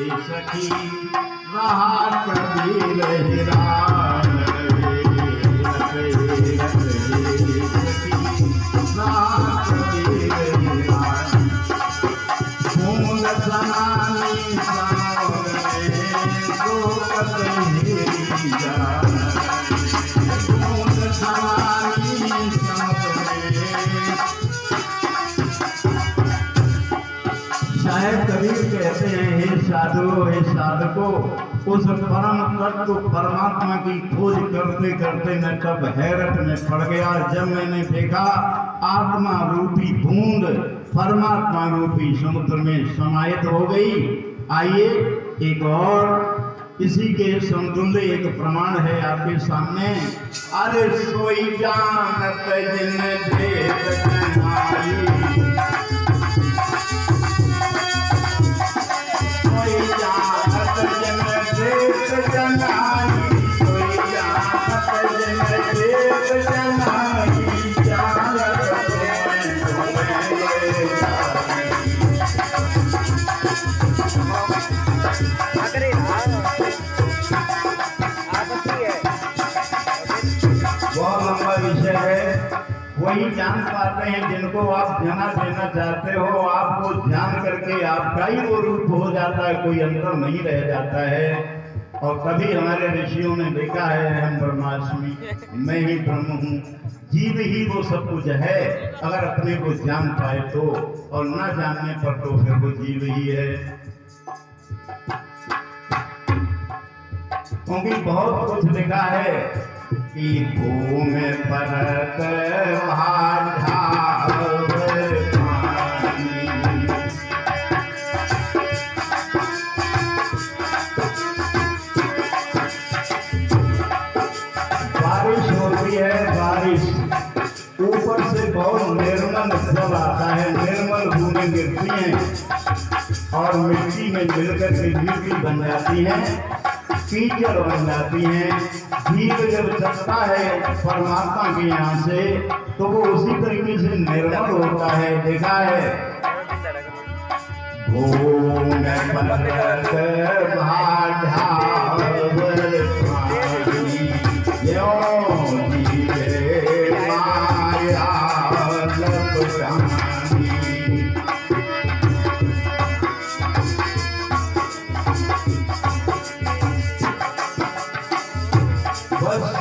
सखी रहा कबीर हिरान रे सखी रहा कबीर हिरान मूल समानी सामने गोपत हिरी जान मूल समानी सामने। साहेब कबीर कहते हैं, हे साधु हे साधको, उस परम तत्व परमात्मा की खोज करते करते मैं कब हैरत में पड़ गया जब मैंने देखा आत्मा रूपी बूंद परमात्मा रूपी समुद्र में समाहित हो गई। आइए एक और इसी के समतुल्य एक प्रमाण है आपके सामने। अरे सोई जानत जिन भेद जनाई, सोई जानत जिन भेद जनाई, सोई जानत जिन भेद जनाई, जानत बहुत लंबा विषय है। वही जान पाते हैं जिनको आप जना देना चाहते हो। आपको ध्यान करके आपका ही वो रूप हो जाता है, कोई अंतर नहीं रह जाता है। और तभी हमारे ऋषियों ने देखा है, हम ब्रह्मास्मि, मैं ही ब्रह्म हूँ, जीव ही वो सब कुछ है। अगर अपने को जान पाए तो, और ना जानने पर तो फिर वो जीव ही है। क्योंकि बहुत कुछ लिखा है कि भूमि परत बारिश होती है, बारिश ऊपर से बहुत निर्मल जल आता है, निर्मल बूंदें गिरती हैं और मिट्टी में मिलकर के मिट्टी बन जाती है, कीचड़ बन जाती हैं। जीव जब चलता है परमात्मा के यहाँ से तो वो उसी तरीके से निर्मल होता है। देखा है भूमि परत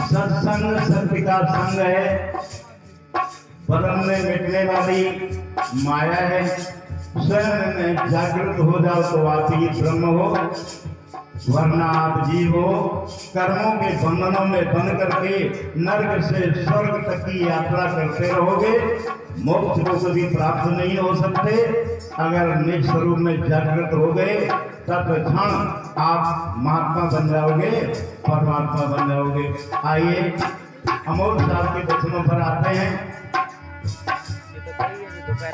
सत्संग सत्य का संग है, बदन में मिटने वाली माया है। स्वयं में जागृत हो जाओ तो आप ही ब्रह्म हो, वरना आप जीव हो। कर्मों के बंधनों में बंध करके नरक से स्वर्ग तक की यात्रा करते रहोगे, मोक्ष को कभी प्राप्त नहीं हो सकते। अगर निज स्वरूप में जागृत हो गए तब क्षण आप महात्मा बन जाओगे, परमात्मा बन जाओगे। आइए अमोल साहब के वचनों पर आते हैं।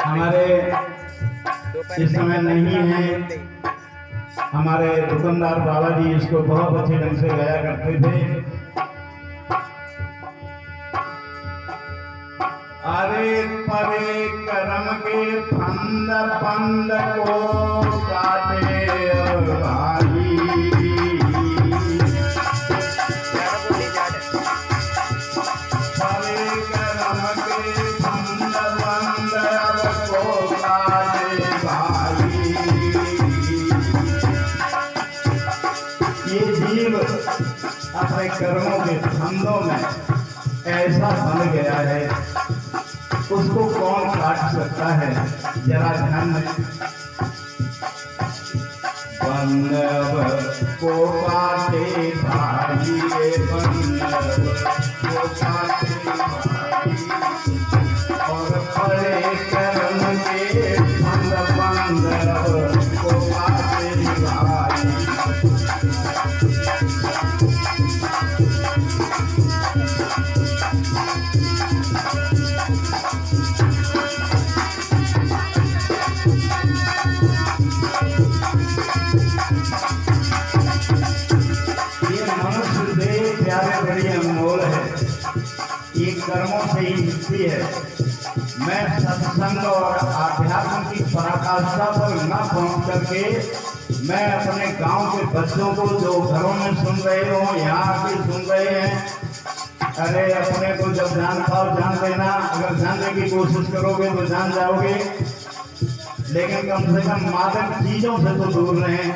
हमारे इस समय नहीं है, हमारे दुकानदार बाबा जी इसको बहुत अच्छे ढंग से गाया करते थे। अरे परे कर्म के फंद फंद को काटे भाई, परे कर्म के फंद फंद को काटे भाई। ये जीव अपने कर्मों के फंदों में ऐसा बन गया है, उसको कौन काट सकता है? जरा ध्यान दें। बंधव को काटे भाई, बंधव को काटे भाई, और परे कर्म के फंद बंधव को काटे भाई। कर्मों से ही मिलती है। मैं सत्संग और आध्यात्म की पराकाष्ठा पर न पहुंच करके मैं अपने गांव के बच्चों को जो घरों में सुन रहे हो, यहाँ के सुन रहे हैं, अरे अपने को जब जान पाओ जान लेना, अगर जानने की कोशिश करोगे तो जान जाओगे, लेकिन कम से कम मादक चीजों से तो दूर रहें।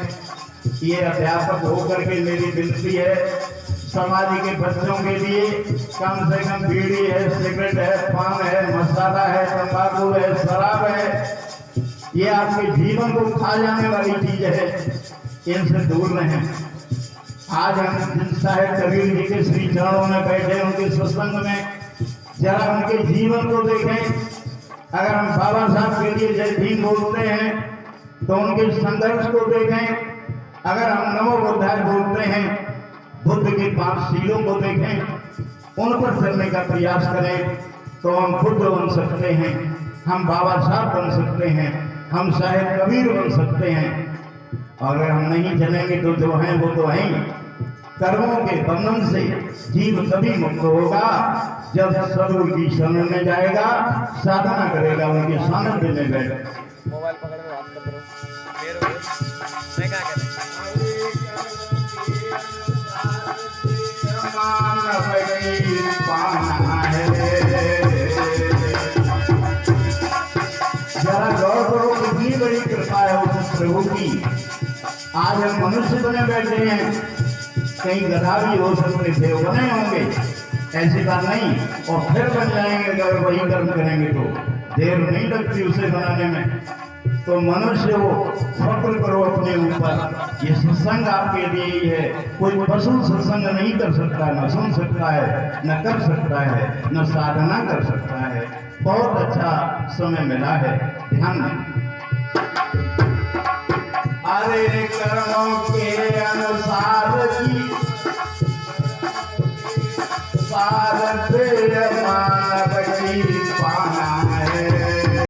ये अध्यापक होकर के मेरी विनती है समाज के बच्चों के लिए, कम से कम बीड़ी है, सिगरेट है, पान है, मसाला है, तंबाकू है, शराब है, ये आपके जीवन को खा जाने वाली चीज है, इनसे दूर रहें। आज हम जिन साहेब कबीर जी के श्री चरणों में बैठे, उनके सत्संग में जरा उनके जीवन को देखें। अगर हम बाबा साहब के लिए जय भीम बोलते हैं तो उनके संघर्ष को देखें। अगर हम नमो बुद्धाय बोलते हैं, बुद्ध के 5 शीलों को देखें, उन पर चलने का प्रयास करें तो हम बुद्ध बन सकते हैं, हम बाबा साहब बन सकते हैं, हम साहेब कबीर बन सकते हैं। अगर हम नहीं चलेंगे तो जो हैं वो तो हैं। कर्मों के बंधन से जीव तभी मुक्त होगा जब सदगुरु की शरण में जाएगा, साधना करेगा, उनके सानिध्य में बैठेगा। मोबाइल पकड़ के बात कर रहा हूँ, मैं क्या करें? जरा गौर करो, कितनी बड़ी कृपा है उस प्रभु की। आज हम मनुष्य बने बैठे हैं, कहीं गधा भी हो सकते थे, बने होंगे, ऐसी बात नहीं, और फिर बन जाएंगे अगर वही कर्म करेंगे तो देर नहीं लगती उसे बनाने में। तो मनुष्य हो, फक्र करो अपने ऊपर। ये सत्संग आपके लिए ही है। कोई पशु सत्संग नहीं कर सकता, न सुन सकता है, न कर सकता है, न साधना कर सकता है। बहुत अच्छा समय मिला है, ध्यान दें। अरे कर्मों के अनुसार की सारथ